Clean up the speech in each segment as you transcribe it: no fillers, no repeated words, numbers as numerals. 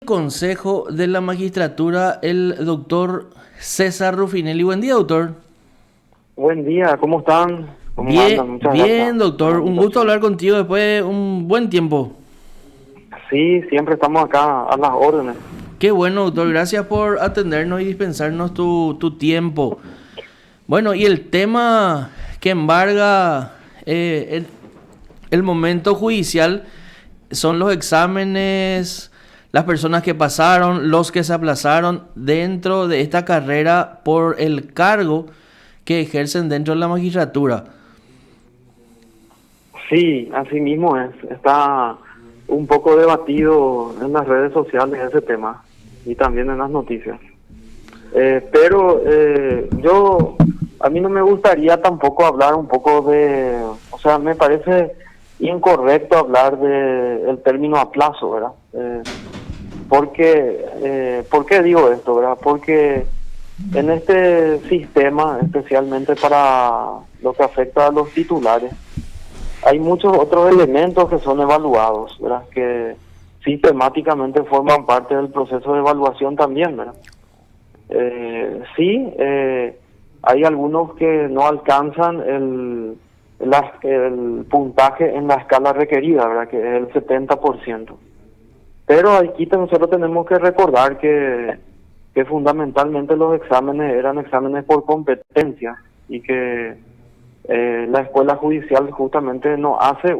Consejo de la Magistratura, el doctor César Rufinelli. Buen día, doctor. Buen día, ¿cómo están? ¿Cómo Bien, andan? Muchas bien, gracias por doctor. la Un gusto invitación. hablar contigo después de un buen tiempo. Sí, siempre estamos acá a las órdenes. Qué bueno, doctor. Gracias por atendernos y dispensarnos tu tiempo. Bueno, y el tema que embarga el momento judicial son los exámenes, las personas que pasaron, los que se aplazaron dentro de esta carrera por el cargo que ejercen dentro de la magistratura. Sí, así mismo es. Está un poco debatido en las redes sociales ese tema y también en las noticias. A mí no me gustaría tampoco hablar un poco o sea, me parece incorrecto hablar de el término aplazo, ¿verdad? ¿Por qué digo esto, verdad? Porque en este sistema, especialmente para lo que afecta a los titulares, hay muchos otros elementos que son evaluados, ¿verdad? Que sistemáticamente forman parte del proceso de evaluación también, ¿verdad? Hay algunos que no alcanzan el puntaje en la escala requerida, ¿verdad? Que es el 70%. Pero aquí nosotros tenemos que recordar que fundamentalmente los exámenes eran exámenes por competencia y que la escuela judicial justamente no hace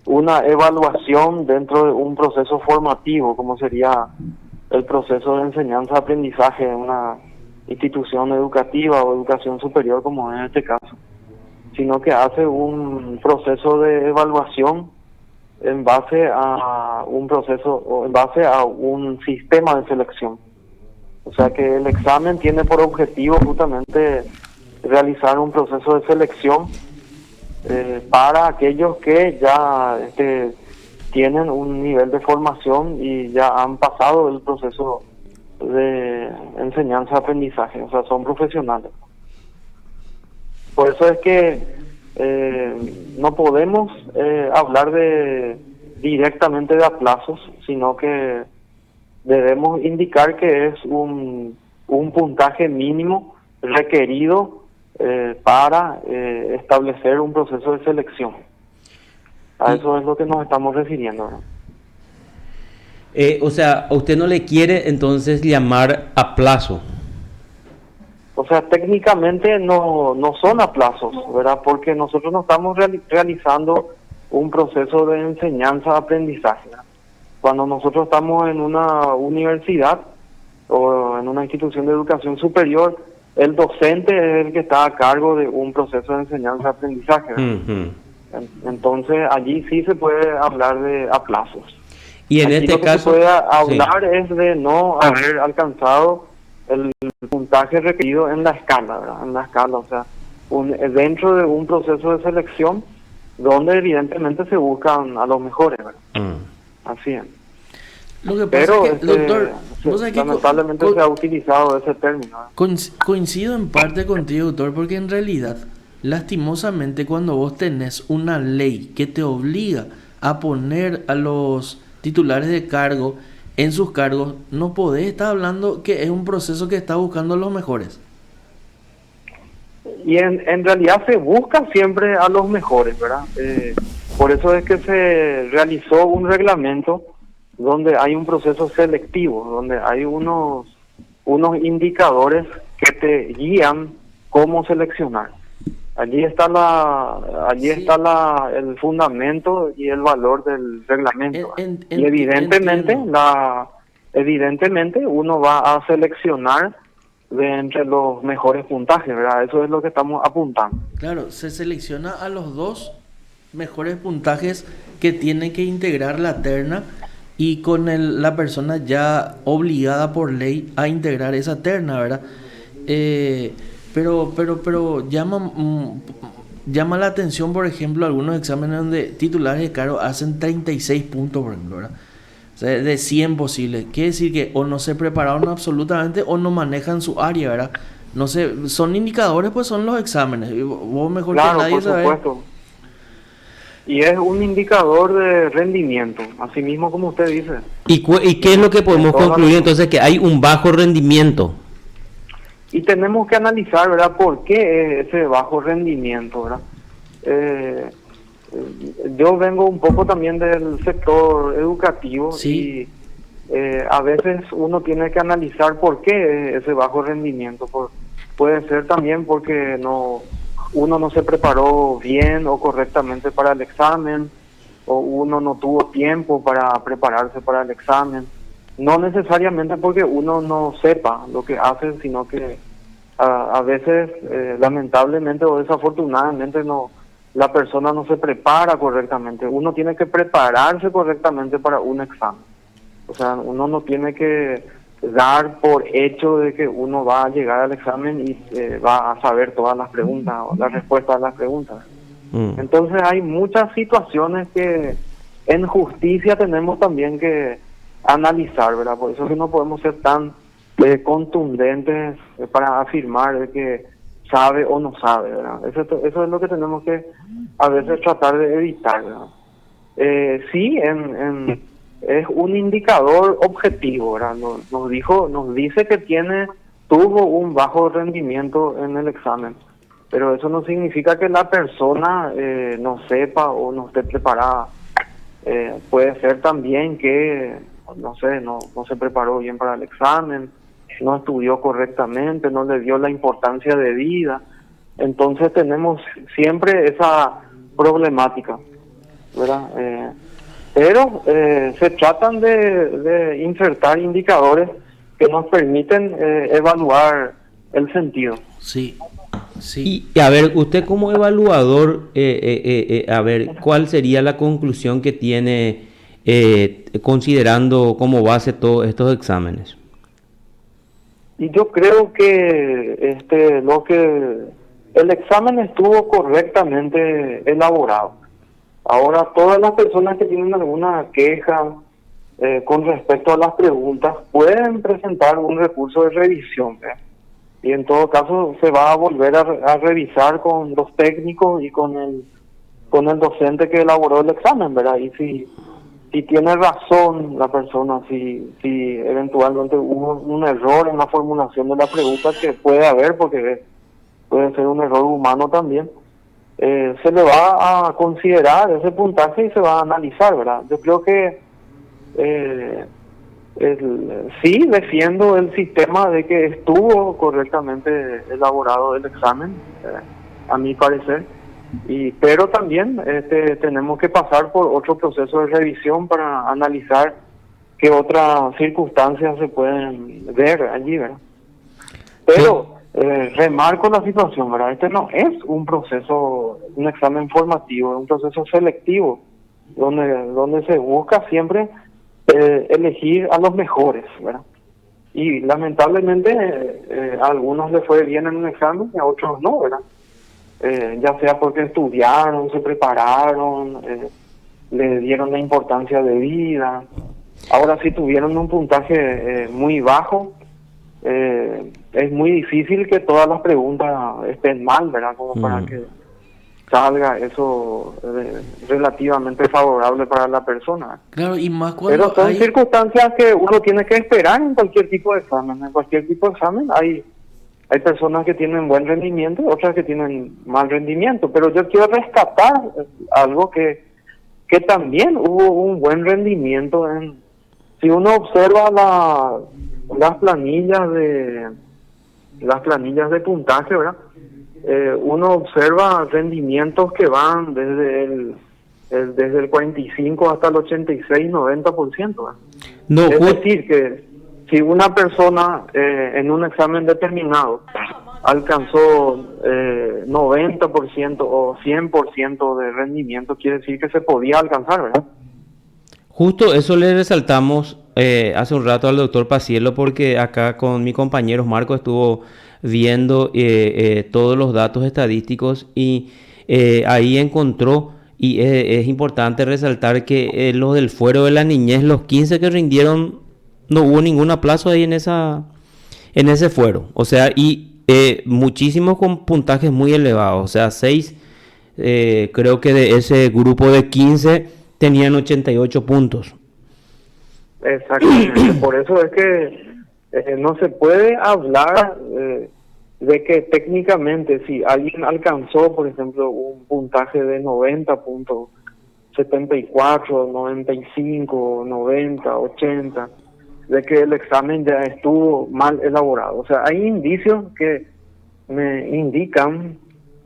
una evaluación dentro de un proceso formativo, como sería el proceso de enseñanza-aprendizaje en una institución educativa o educación superior, como es este caso, sino que hace un proceso de evaluación en base a un proceso o en base a un sistema de selección. O sea que el examen tiene por objetivo justamente realizar un proceso de selección para aquellos que ya tienen un nivel de formación y ya han pasado el proceso de enseñanza-aprendizaje, o sea, son profesionales. Por eso es que no podemos hablar directamente de aplazos, sino que debemos indicar que es un puntaje mínimo requerido para establecer un proceso de selección. A eso es lo que nos estamos refiriendo, ¿no? O sea, a usted no le quiere entonces llamar aplazo. O sea, técnicamente no son aplazos, ¿verdad? Porque nosotros no estamos realizando un proceso de enseñanza-aprendizaje, ¿verdad? Cuando nosotros estamos en una universidad o en una institución de educación superior, el docente es el que está a cargo de un proceso de enseñanza-aprendizaje, ¿verdad? Entonces, allí sí se puede hablar de aplazos. Y en Aquí este lo que caso, se puede hablar sí. es de no haber alcanzado el puntaje requerido en la escala, ¿verdad? En la escala, o sea, dentro de un proceso de selección donde evidentemente se buscan a los mejores, ¿verdad? Así es. Lo que pasa Pero es que, doctor, vos sabés que lamentablemente se ha utilizado ese término, ¿verdad? coincido en parte contigo, doctor, porque en realidad, lastimosamente, cuando vos tenés una ley que te obliga a poner a los titulares de cargo en sus cargos, no podés estar hablando que es un proceso que está buscando a los mejores. Y en realidad se busca siempre a los mejores, ¿verdad? Por eso es que se realizó un reglamento donde hay un proceso selectivo, donde hay unos indicadores que te guían cómo seleccionar. Allí está el fundamento y el valor del reglamento. Y evidentemente uno va a seleccionar de entre los mejores puntajes, ¿verdad? Eso es lo que estamos apuntando. Claro, se selecciona a los dos mejores puntajes que tiene que integrar la terna y con la persona ya obligada por ley a integrar esa terna, ¿verdad? Pero llama la atención, por ejemplo, algunos exámenes donde titulares de cargo hacen 36 puntos, por ejemplo, ¿verdad? O sea, de 100 posibles. Quiere decir que o no se prepararon absolutamente o no manejan su área, ¿verdad? No sé, son indicadores, pues son los exámenes. Vos mejor Claro, que nadie por sabés. supuesto. Y es un indicador de rendimiento, así mismo como usted dice. ¿Y qué es lo que podemos concluir entonces? Que hay un bajo rendimiento. Y tenemos que analizar, ¿verdad?, por qué ese bajo rendimiento, ¿verdad? Yo vengo un poco también del sector educativo. Sí. Y a veces uno tiene que analizar por qué ese bajo rendimiento. Puede ser también porque uno no se preparó bien o correctamente para el examen, o uno no tuvo tiempo para prepararse para el examen. No necesariamente porque uno no sepa lo que hace, sino que a veces, lamentablemente o desafortunadamente, la persona no se prepara correctamente. Uno tiene que prepararse correctamente para un examen. O sea, uno no tiene que dar por hecho de que uno va a llegar al examen y va a saber todas las preguntas o las respuestas a las preguntas. Entonces hay muchas situaciones que en justicia tenemos también que analizar, ¿verdad? Por eso es que no podemos ser tan contundentes para afirmar de que sabe o no sabe, ¿verdad? Eso es lo que tenemos que a veces tratar de evitar, ¿verdad? Sí, es un indicador objetivo, ¿verdad? Nos dice que tuvo un bajo rendimiento en el examen, pero eso no significa que la persona no sepa o no esté preparada. Puede ser también que, no sé, no se preparó bien para el examen, no estudió correctamente, no le dio la importancia debida. Entonces tenemos siempre esa problemática, ¿verdad? Pero se tratan de insertar indicadores que nos permiten evaluar el sentido. Sí, sí. Y a ver, usted como evaluador, a ver, ¿cuál sería la conclusión que tiene considerando como base todos estos exámenes? Y yo creo que el examen estuvo correctamente elaborado. Ahora, todas las personas que tienen alguna queja con respecto a las preguntas pueden presentar un recurso de revisión, ¿verdad? Y en todo caso se va a volver a revisar con los técnicos y con el docente que elaboró el examen, ¿verdad? Y si tiene razón la persona, si eventualmente hubo un error en la formulación de la pregunta, que puede haber porque puede ser un error humano también, se le va a considerar ese puntaje y se va a analizar, ¿verdad? Yo creo que sí defiendo el sistema de que estuvo correctamente elaborado el examen, a mi parecer, pero también tenemos que pasar por otro proceso de revisión para analizar qué otras circunstancias se pueden ver allí, ¿verdad? Pero remarco la situación, ¿verdad? Este no es un examen formativo, es un proceso selectivo, donde se busca siempre elegir a los mejores, ¿verdad? Y lamentablemente a algunos les fue bien en un examen y a otros no, ¿verdad? Ya sea porque estudiaron, se prepararon, le dieron la importancia debida. Ahora, si tuvieron un puntaje muy bajo, es muy difícil que todas las preguntas estén mal, ¿verdad? Como para que salga eso relativamente favorable para la persona. Claro, y más cuando pero son circunstancias que uno tiene que esperar en cualquier tipo de examen. En cualquier tipo de examen hay personas que tienen buen rendimiento y otras que tienen mal rendimiento, pero yo quiero rescatar algo que también hubo un buen rendimiento si uno observa las planillas de puntaje, ¿verdad? Uno observa rendimientos que van desde el 45 hasta el 86-90%, ¿verdad? No, es decir, que si una persona en un examen determinado alcanzó 90% o 100% de rendimiento, quiere decir que se podía alcanzar, ¿verdad? Justo eso le resaltamos hace un rato al doctor Paciello, porque acá con mi compañero Marco estuvo viendo todos los datos estadísticos y ahí encontró, y es importante resaltar que los del fuero de la niñez, los 15 que rindieron, no hubo ningún aplazo ahí en ese fuero. O sea, y muchísimos con puntajes muy elevados. O sea, 6 Creo que de ese grupo de 15 tenían 88 puntos. Exactamente, por eso es que no se puede hablar de que técnicamente si alguien alcanzó, por ejemplo, un puntaje de 90 puntos, 74, 95, 90, 80, de que el examen ya estuvo mal elaborado. O sea, hay indicios que me indican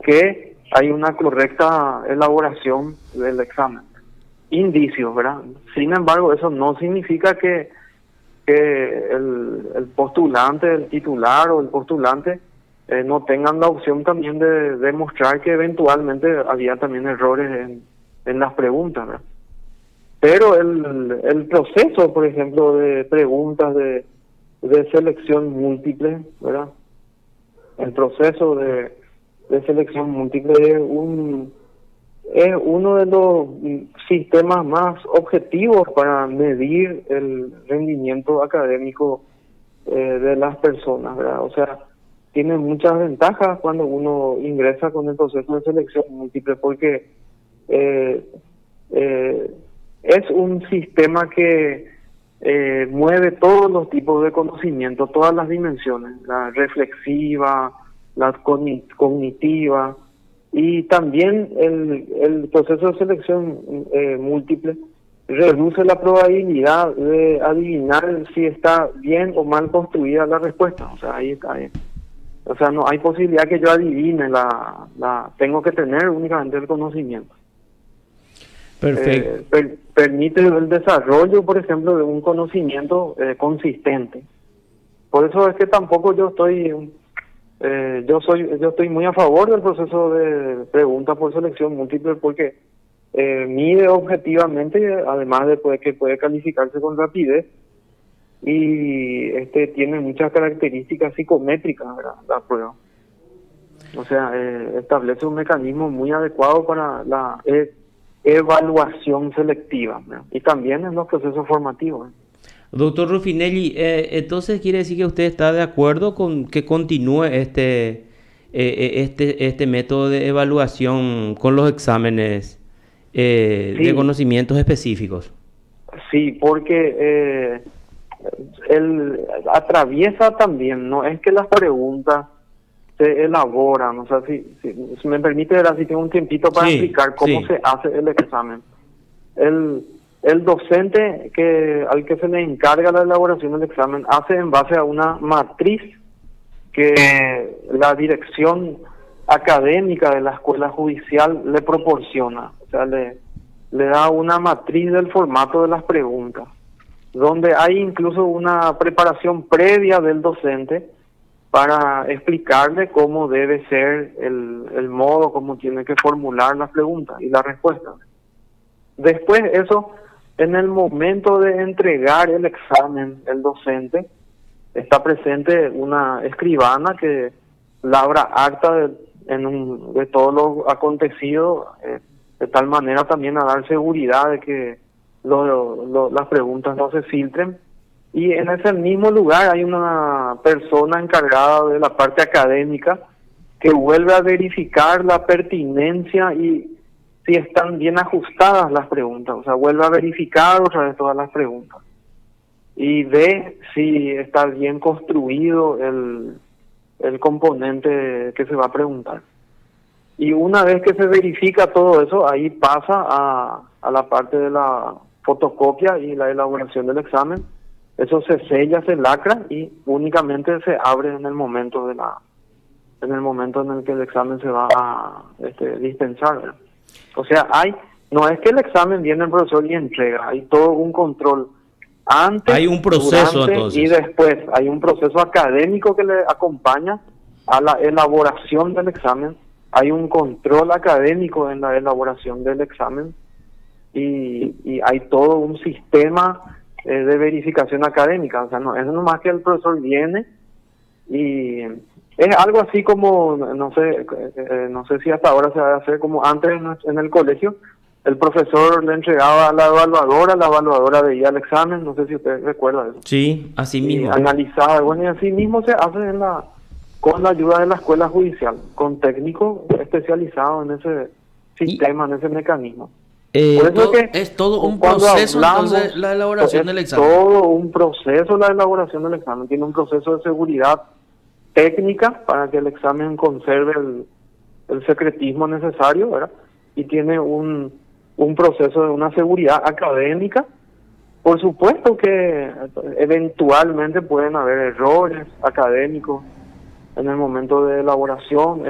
que hay una correcta elaboración del examen. Indicios, ¿verdad? Sin embargo, eso no significa que el postulante, el titular o el postulante no tengan la opción también de demostrar que eventualmente había también errores en las preguntas, ¿verdad? Pero el proceso, por ejemplo, de preguntas de selección múltiple, ¿verdad? El proceso de selección múltiple es uno de los sistemas más objetivos para medir el rendimiento académico de las personas, ¿verdad? O sea, tiene muchas ventajas cuando uno ingresa con el proceso de selección múltiple porque es un sistema que mueve todos los tipos de conocimiento, todas las dimensiones, la reflexiva, la cognitiva, y también el proceso de selección múltiple reduce la probabilidad de adivinar si está bien o mal construida la respuesta. O sea, o sea, no hay posibilidad que yo adivine tengo que tener únicamente el conocimiento. Perfecto. Permite el desarrollo, por ejemplo, de un conocimiento consistente. Por eso es que tampoco yo estoy muy a favor del proceso de preguntas por selección múltiple porque mide objetivamente, además de que puede calificarse con rapidez, y tiene muchas características psicométricas, ¿verdad? La prueba. O sea, establece un mecanismo muy adecuado para la evaluación selectiva, ¿verdad? Y también en los procesos formativos. Doctor Ruffinelli, entonces quiere decir que usted está de acuerdo con que continúe este método de evaluación con los exámenes de conocimientos específicos. Sí, porque atraviesa también, no es que las preguntas se elaboran, o sea, si me permite ver así, tengo un tiempito para explicar cómo se hace el examen. El docente al que se le encarga la elaboración del examen hace en base a una matriz que la dirección académica de la escuela judicial le proporciona. O sea, le da una matriz del formato de las preguntas, donde hay incluso una preparación previa del docente para explicarle cómo debe ser el modo, cómo tiene que formular las preguntas y las respuestas. Después eso, en el momento de entregar el examen, el docente, está presente una escribana que labra acta de todo lo acontecido, de tal manera también a dar seguridad de que las preguntas no se filtren. Y en ese mismo lugar hay una persona encargada de la parte académica que vuelve a verificar la pertinencia y si están bien ajustadas las preguntas. O sea, vuelve a verificar otra vez todas las preguntas y ve si está bien construido el componente que se va a preguntar. Y una vez que se verifica todo eso, ahí pasa a la parte de la fotocopia y la elaboración del examen. Eso se sella, se lacra y únicamente se abre en el momento en el que el examen se va a dispensar, ¿verdad? O sea, no es que el examen viene el profesor y entrega, hay todo un control antes, hay un proceso, durante entonces, y después. Hay un proceso académico que le acompaña a la elaboración del examen. Hay un control académico en la elaboración del examen y hay todo un sistema de verificación académica. O sea, no es nomás que el profesor viene y es algo así como, no sé si hasta ahora se va a hacer como antes en el colegio. El profesor le entregaba a la evaluadora veía el examen, no sé si usted recuerda eso. Sí, así mismo. Analizaba, bueno, y así mismo se hace con la ayuda de la escuela judicial, con técnicos especializados sistema, en ese mecanismo. Eh, Por eso es que Es todo un cuando proceso, hablamos, entonces, la elaboración es del examen. todo un proceso la elaboración del examen. Tiene un proceso de seguridad técnica para que el examen conserve el secretismo necesario, ¿verdad? Y tiene un proceso de una seguridad académica. Por supuesto que eventualmente pueden haber errores académicos en el momento de elaboración.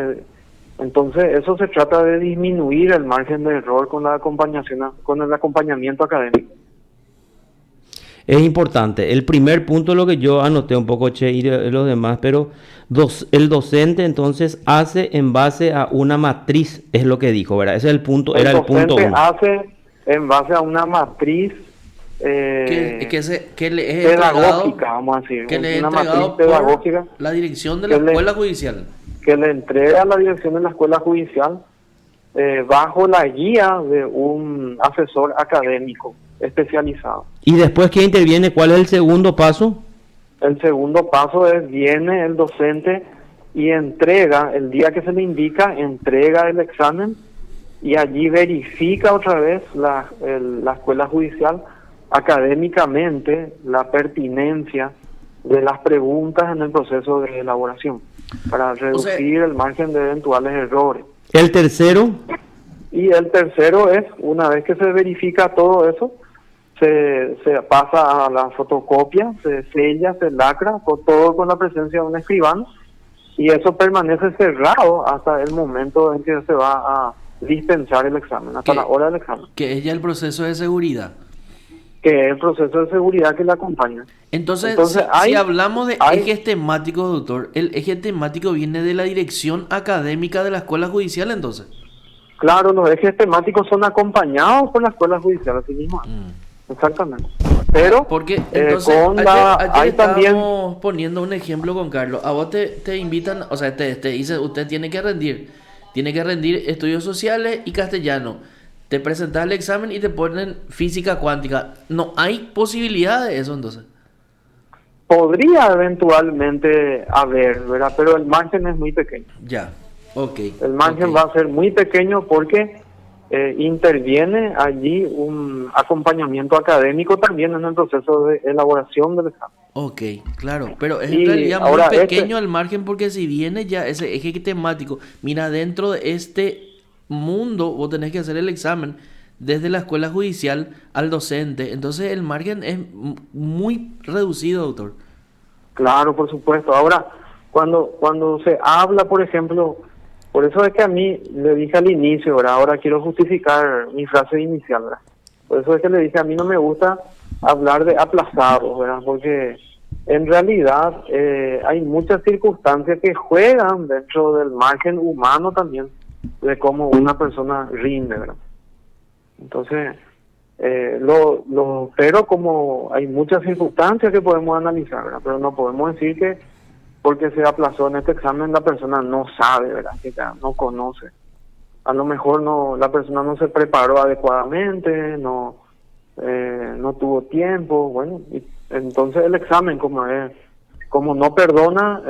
Entonces, eso se trata de disminuir el margen de error con la acompañación, con el acompañamiento académico. Es importante. El primer punto, lo que yo anoté un poco, Che, y los demás, pero el docente entonces hace en base a una matriz, es lo que dijo, ¿verdad? Ese es el punto, era el punto docente uno. hace en base a una matriz Que le es pedagógica, entregado, vamos a decir, que le es una matriz entregado pedagógica por la dirección de la que le- escuela judicial. que le entrega a la dirección de la escuela judicial bajo la guía de un asesor académico especializado. Y después que interviene, ¿cuál es el segundo paso? El segundo paso es, viene el docente y entrega, el día que se le indica, entrega el examen y allí verifica otra vez la escuela judicial académicamente la pertinencia de las preguntas en el proceso de elaboración para reducir el margen de eventuales errores. El tercero, Y el tercero es, una vez que se verifica todo eso, se pasa a la fotocopia, se sella, se lacra, todo con la presencia de un escribano, y eso permanece cerrado hasta el momento en que se va a dispensar el examen, hasta la hora del examen, Que es ya el proceso de seguridad. que es el proceso de seguridad que le acompaña. Entonces, hay- si hablamos de hay- ejes temáticos, doctor, el eje temático viene de la dirección académica de la escuela judicial, entonces. Claro, los ejes temáticos son acompañados por la escuela judicial, así mismo. Exactamente. Pero Porque entonces con ayer, hay ayer también estábamos poniendo un ejemplo con Carlos. A vos te invitan, o sea, te dicen, usted tiene que rendir estudios sociales y castellano. Te presentas el examen y te ponen física cuántica. No hay posibilidad de eso, entonces. podría eventualmente haber, ¿verdad? Pero el margen es muy pequeño. Ya, ok. El margen ok. va a ser muy pequeño porque interviene allí un acompañamiento académico también en el proceso de elaboración del examen. Ok, claro, pero es Y en realidad muy ahora pequeño el margen porque si viene ya ese eje temático, mira, dentro de este mundo vos tenés que hacer el examen desde la escuela judicial al docente, entonces el margen es muy reducido, doctor. Claro, por supuesto. Ahora, cuando se habla, por ejemplo, por eso es que a mí le dije al inicio, ¿verdad? Ahora quiero justificar mi frase inicial, ¿verdad? Por eso es que le dije, a mí no me gusta hablar de aplazados, ¿verdad? Porque en realidad hay muchas circunstancias que juegan dentro del margen humano también de cómo una persona rinde, ¿verdad? Entonces, pero como hay muchas circunstancias que podemos analizar, ¿verdad? Pero no podemos decir que porque se aplazó en este examen la persona no sabe, ¿verdad? Que ya no conoce. A lo mejor la persona no se preparó adecuadamente, no tuvo tiempo, bueno, y entonces el examen como no perdona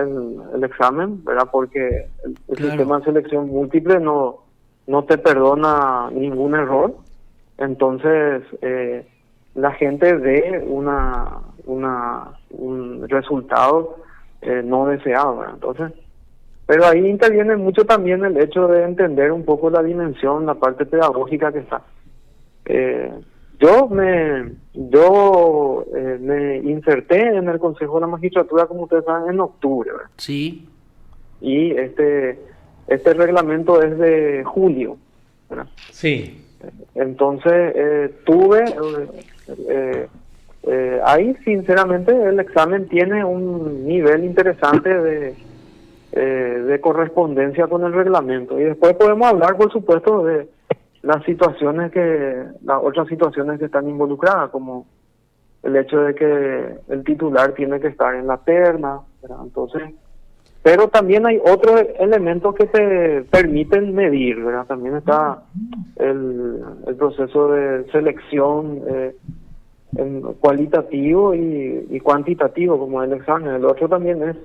el examen, ¿verdad? Porque el Claro. sistema de selección múltiple no te perdona ningún error. Entonces, la gente ve un resultado no deseado, ¿verdad? Entonces, pero ahí interviene mucho también el hecho de entender un poco la dimensión, la parte pedagógica que está. Yo me inserté en el Consejo de la Magistratura, como ustedes saben, en octubre, ¿verdad? Sí, Y este reglamento es de julio, ¿verdad? sí. Entonces ahí sinceramente el examen tiene un nivel interesante de correspondencia con el reglamento, y después podemos hablar, por supuesto, de las otras situaciones que están involucradas, como el hecho de que el titular tiene que estar en la terna, ¿verdad? Entonces, pero también hay otros elementos que te permiten medir, ¿verdad? También está el proceso de selección cualitativo y cuantitativo, como el examen. El otro también es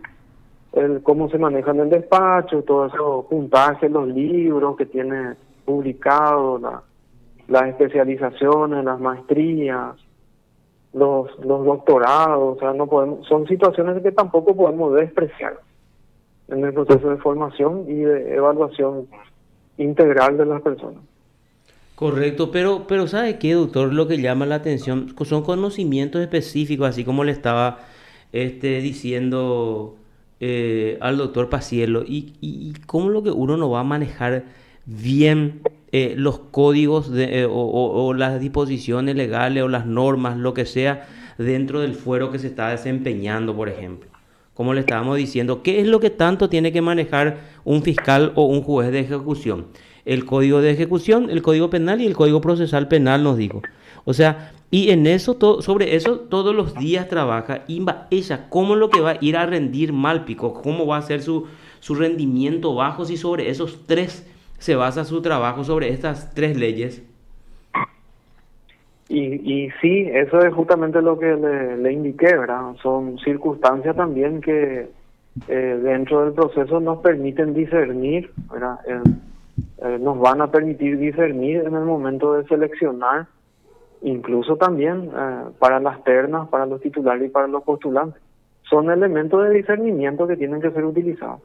cómo se maneja en el despacho, todo eso, puntaje, los libros que tiene publicado, las especializaciones, las maestrías, los doctorados, o sea, no podemos, son situaciones que tampoco podemos despreciar en el proceso de formación y de evaluación integral de las personas. Correcto, pero ¿sabe qué, doctor? Lo que llama la atención son conocimientos específicos, así como le estaba diciendo al doctor Paciello, y cómo lo que uno no va a manejar bien los códigos o las disposiciones legales o las normas, lo que sea, dentro del fuero que se está desempeñando, por ejemplo. Como le estábamos diciendo, ¿qué es lo que tanto tiene que manejar un fiscal o un juez de ejecución? El código de ejecución, el código penal y el código procesal penal, nos dijo. O sea, y en eso, sobre eso todos los días trabaja. Y ella, ¿cómo es lo que va a ir a rendir mal, Pico? ¿Cómo va a ser su rendimiento bajo si sobre esos tres se basa su trabajo, sobre estas tres leyes? Y sí, eso es justamente lo que le indiqué, ¿verdad? Son circunstancias también que dentro del proceso nos permiten discernir, ¿verdad? Nos van a permitir discernir en el momento de seleccionar, incluso también para las ternas, para los titulares y para los postulantes. Son elementos de discernimiento que tienen que ser utilizados.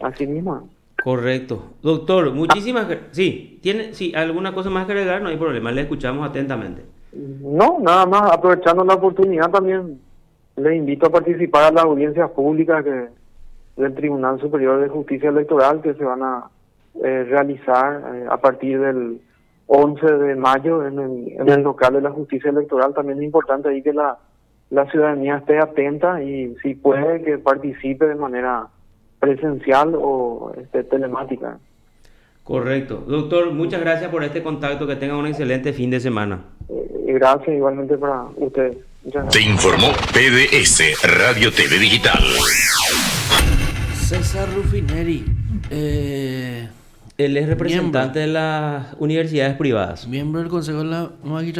Así mismo. Correcto. Doctor, muchísimas gracias. Sí, ¿tiene alguna cosa más que agregar? No hay problema, le escuchamos atentamente. No, nada más, aprovechando la oportunidad también, les invito a participar a las audiencias públicas del Tribunal Superior de Justicia Electoral que se van a realizar a partir del 11 de mayo en el local de la Justicia Electoral. También es importante ahí que la ciudadanía esté atenta y si puede que participe de manera presencial o telemática. Correcto. Doctor, muchas gracias por este contacto, que tenga un excelente fin de semana. Gracias igualmente para ustedes. Muchas gracias. Te informó PDS Radio TV Digital. César Ruffinelli, Él es representante de las universidades privadas. miembro del Consejo de la Magistratura.